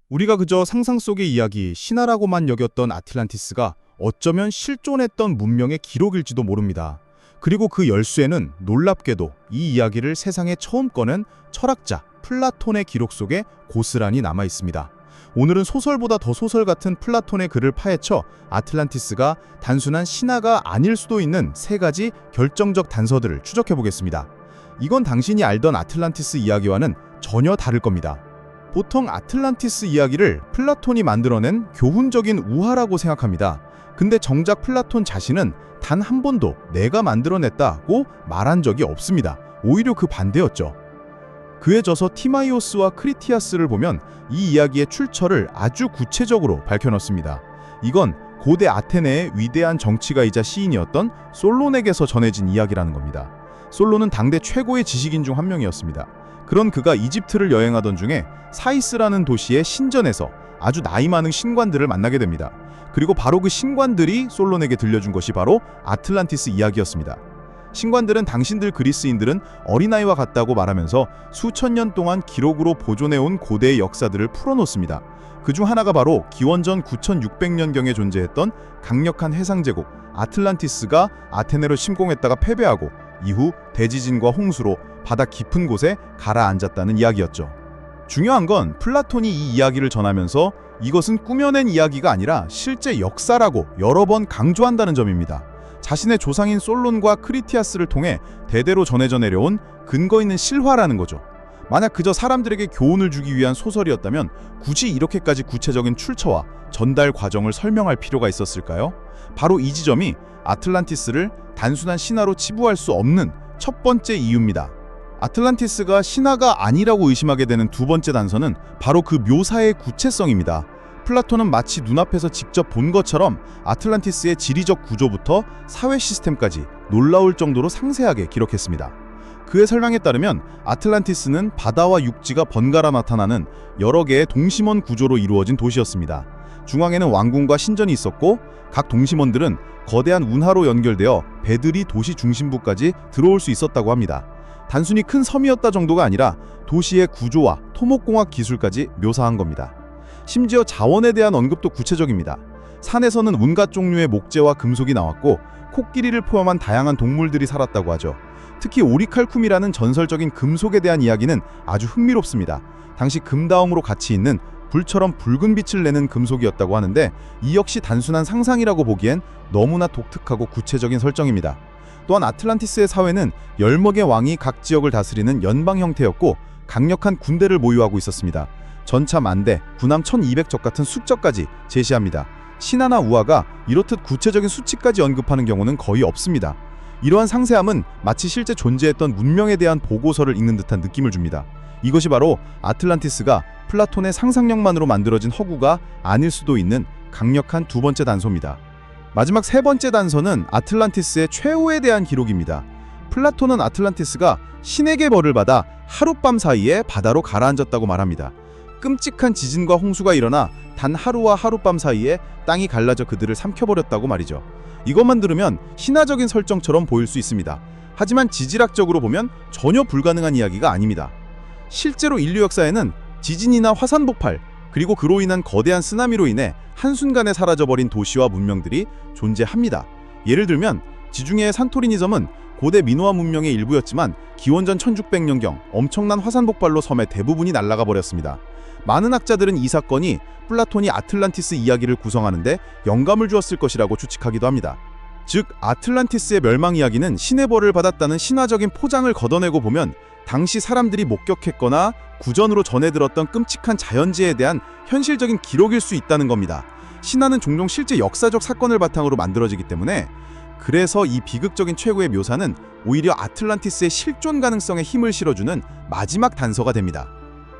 우리가 그저 상상 속의 이야기, 신화라고만 여겼던 아틀란티스가 어쩌면 실존했던 문명의 기록일지도 모릅니다. 그리고 그 열쇠는 놀랍게도 이 이야기를 세상에 처음 꺼낸 철학자 플라톤의 기록 속에 고스란히 남아 있습니다. 오늘은 소설보다 더 소설 같은 플라톤의 글을 파헤쳐 아틀란티스가 단순한 신화가 아닐 수도 있는 세 가지 결정적 단서들을 추적해 보겠습니다. 이건 당신이 알던 아틀란티스 이야기와는 전혀 다를 겁니다. 보통 아틀란티스 이야기를 플라톤이 만들어낸 교훈적인 우화라고 생각합니다. 근데 정작 플라톤 자신은 단 한 번도 내가 만들어냈다고 말한 적이 없습니다. 오히려 그 반대였죠. 그의 저서 티마이오스와 크리티아스를 보면 이 이야기의 출처를 아주 구체적으로 밝혀놓습니다. 이건 고대 아테네의 위대한 정치가이자 시인이었던 솔론에게서 전해진 이야기라는 겁니다. 솔론은 당대 최고의 지식인 중 한 명이었습니다. 그런 그가 이집트를 여행하던 중에 사이스라는 도시의 신전에서 아주 나이 많은 신관들을 만나게 됩니다. 그리고 바로 그 신관들이 솔론에게 들려준 것이 바로 아틀란티스 이야기였습니다. 신관들은 당신들 그리스인들은 어린아이와 같다고 말하면서 수천 년 동안 기록으로 보존해온 고대의 역사들을 풀어놓습니다. 그중 하나가 바로 기원전 9600년경에 존재했던 강력한 해상제국 아틀란티스가 아테네로 침공했다가 패배하고 이후 대지진과 홍수로 바다 깊은 곳에 가라앉았다는 이야기였죠. 중요한 건 플라톤이 이 이야기를 전하면서 이것은 꾸며낸 이야기가 아니라 실제 역사라고 여러 번 강조한다는 점입니다. 자신의 조상인 솔론과 크리티아스를 통해 대대로 전해져 내려온 근거 있는 실화라는 거죠. 만약 그저 사람들에게 교훈을 주기 위한 소설이었다면 굳이 이렇게까지 구체적인 출처와 전달 과정을 설명할 필요가 있었을까요? 바로 이 지점이 아틀란티스를 단순한 신화로 치부할 수 없는 첫 번째 이유입니다. 아틀란티스가 신화가 아니라고 의심하게 되는 두 번째 단서는 바로 그 묘사의 구체성입니다. 플라톤은 마치 눈앞에서 직접 본 것처럼 아틀란티스의 지리적 구조부터 사회 시스템까지 놀라울 정도로 상세하게 기록했습니다. 그의 설명에 따르면 아틀란티스는 바다와 육지가 번갈아 나타나는 여러 개의 동심원 구조로 이루어진 도시였습니다. 중앙에는 왕궁과 신전이 있었고 각 동심원들은 거대한 운하로 연결되어 배들이 도시 중심부까지 들어올 수 있었다고 합니다. 단순히 큰 섬이었다 정도가 아니라 도시의 구조와 토목공학 기술까지 묘사한 겁니다. 심지어 자원에 대한 언급도 구체적입니다. 산에서는 온갖 종류의 목재와 금속이 나왔고 코끼리를 포함한 다양한 동물들이 살았다고 하죠. 특히 오리칼쿰이라는 전설적인 금속에 대한 이야기는 아주 흥미롭습니다. 당시 금다움으로 같이 있는 불처럼 붉은 빛을 내는 금속이었다고 하는데 이 역시 단순한 상상이라고 보기엔 너무나 독특하고 구체적인 설정입니다. 또한 아틀란티스의 사회는 열먹의 왕이 각 지역을 다스리는 연방 형태였고 강력한 군대를 보유하고 있었습니다. 전차 10,000대, 군함 1200척 같은 숫자까지 제시합니다. 신화나 우화가 이렇듯 구체적인 수치까지 언급하는 경우는 거의 없습니다. 이러한 상세함은 마치 실제 존재했던 문명에 대한 보고서를 읽는 듯한 느낌을 줍니다. 이것이 바로 아틀란티스가 플라톤의 상상력만으로 만들어진 허구가 아닐 수도 있는 강력한 두 번째 단서입니다. 마지막 세 번째 단서는 아틀란티스의 최후에 대한 기록입니다. 플라톤은 아틀란티스가 신에게 벌을 받아 하룻밤 사이에 바다로 가라앉았다고 말합니다. 끔찍한 지진과 홍수가 일어나 단 하루와 하룻밤 사이에 땅이 갈라져 그들을 삼켜버렸다고 말이죠. 이것만 들으면 신화적인 설정처럼 보일 수 있습니다. 하지만 지질학적으로 보면 전혀 불가능한 이야기가 아닙니다. 실제로 인류 역사에는 지진이나 화산 폭발, 그리고 그로 인한 거대한 쓰나미로 인해 한순간에 사라져버린 도시와 문명들이 존재합니다. 예를 들면 지중해의 산토리니 섬은 고대 미노아 문명의 일부였지만 기원전 1600년경 엄청난 화산 폭발로 섬의 대부분이 날아가 버렸습니다. 많은 학자들은 이 사건이 플라톤이 아틀란티스 이야기를 구성하는데 영감을 주었을 것이라고 추측하기도 합니다. 즉 아틀란티스의 멸망 이야기는 신의 벌을 받았다는 신화적인 포장을 걷어내고 보면 당시 사람들이 목격했거나 구전으로 전해 들었던 끔찍한 자연재해에 대한 현실적인 기록일 수 있다는 겁니다. 신화는 종종 실제 역사적 사건을 바탕으로 만들어지기 때문에 그래서 이 비극적인 최후의 묘사는 오히려 아틀란티스의 실존 가능성에 힘을 실어주는 마지막 단서가 됩니다.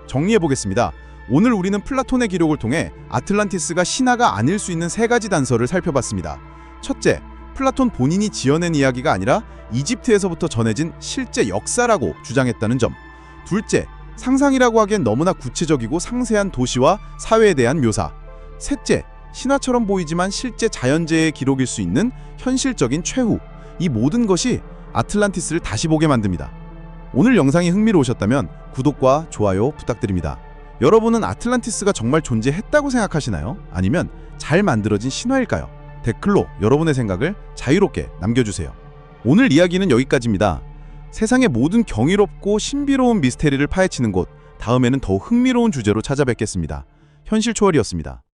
정리해보겠습니다. 오늘 우리는 플라톤의 기록을 통해 아틀란티스가 신화가 아닐 수 있는 세 가지 단서를 살펴봤습니다. 첫째, 플라톤 본인이 지어낸 이야기가 아니라 이집트에서부터 전해진 실제 역사라고 주장했다는 점. 둘째, 상상이라고 하기엔 너무나 구체적이고 상세한 도시와 사회에 대한 묘사. 셋째, 신화처럼 보이지만 실제 자연재해의 기록일 수 있는 현실적인 최후. 이 모든 것이 아틀란티스를 다시 보게 만듭니다. 오늘 영상이 흥미로우셨다면 구독과 좋아요 부탁드립니다. 여러분은 아틀란티스가 정말 존재했다고 생각하시나요? 아니면 잘 만들어진 신화일까요? 댓글로 여러분의 생각을 자유롭게 남겨주세요. 오늘 이야기는 여기까지입니다. 세상의 모든 경이롭고 신비로운 미스테리를 파헤치는 곳, 다음에는 더욱 흥미로운 주제로 찾아뵙겠습니다. 현실초월이었습니다.